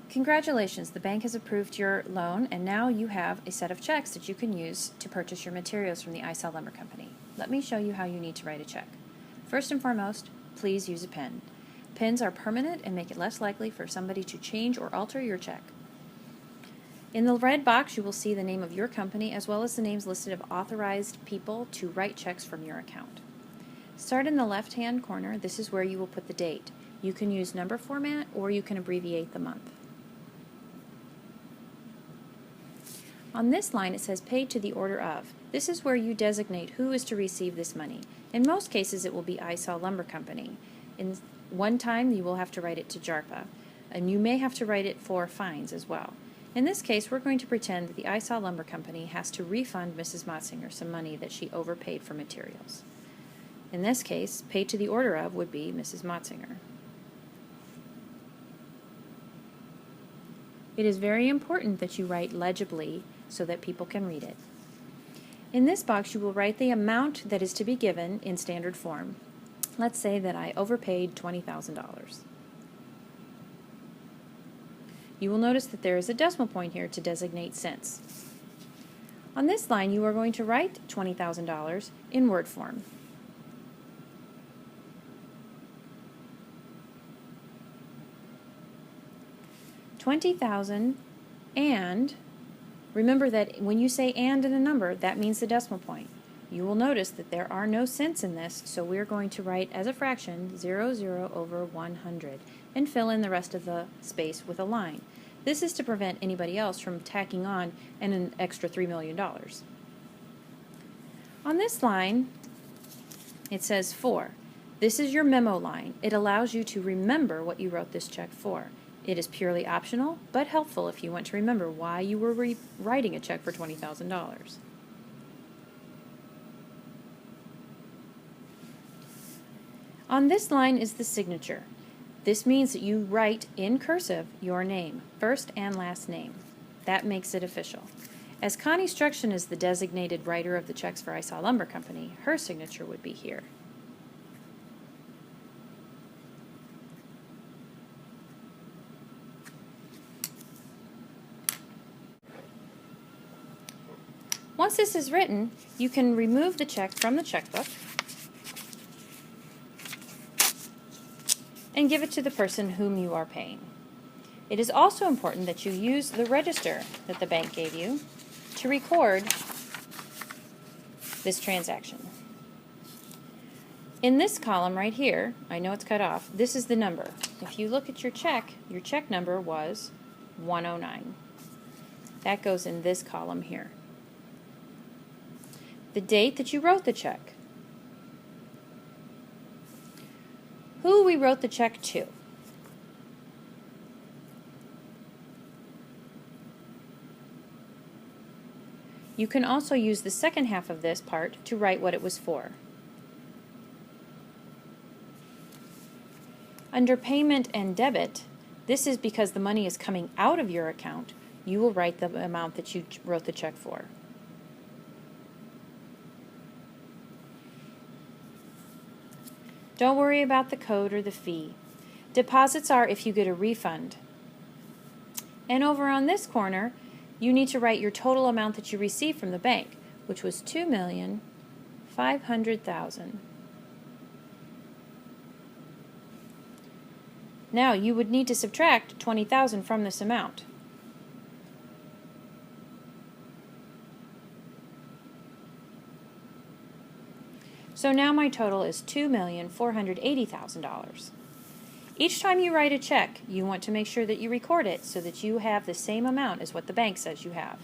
Congratulations, the bank has approved your loan, and now you have a set of checks that you can use to purchase your materials from the ISL Lumber Company. Let me show you how you need to write a check. First and foremost, please use a pen. Pens are permanent and make it less likely for somebody to change or alter your check. In the red box, you will see the name of your company as well as the names listed of authorized people to write checks from your account. Start in the left-hand corner. This is where you will put the date. You can use number format or you can abbreviate the month. On this line it says paid to the order of. This is where you designate who is to receive this money. In most cases it will be ISL Lumber Company. In one time you will have to write it to JARPA, and you may have to write it for fines as well. In this case we're going to pretend that the ISL Lumber Company has to refund Mrs. Motzinger some money that she overpaid for materials. In this case, paid to the order of would be Mrs. Motzinger. It is very important that you write legibly so that people can read it. In this box you will write the amount that is to be given in standard form. Let's say that I overpaid $20,000. You will notice that there is a decimal point here to designate cents. On this line you are going to write $20,000 in word form. $20,000, and remember that when you say and in a number, that means the decimal point. You will notice that there are no cents in this, so we're going to write as a fraction 00 over 100 and fill in the rest of the space with a line. This is to prevent anybody else from tacking on an extra $3 million. On this line, it says for. This is your memo line. It allows you to remember what you wrote this check for. It is purely optional, but helpful if you want to remember why you were writing a check for $20,000. On this line is the signature. This means that you write in cursive your name, first and last name. That makes it official. As Connie Struction is the designated writer of the checks for ISL Lumber Company, her signature would be here. Once this is written, you can remove the check from the checkbook and give it to the person whom you are paying. It is also important that you use the register that the bank gave you to record this transaction. In this column right here, I know it's cut off, this is the number. If you look at your check number was 109. That goes in this column here. The date that you wrote the check. Who we wrote the check to. You can also use the second half of this part to write what it was for. Under payment and debit, this is because the money is coming out of your account. You will write the amount that you wrote the check for. Don't worry about the code or the fee. Deposits are if you get a refund. And over on this corner, you need to write your total amount that you received from the bank, which was $2,500,000. Now you would need to subtract $20,000 from this amount. So now my total is $2,480,000. Each time you write a check, you want to make sure that you record it so that you have the same amount as what the bank says you have.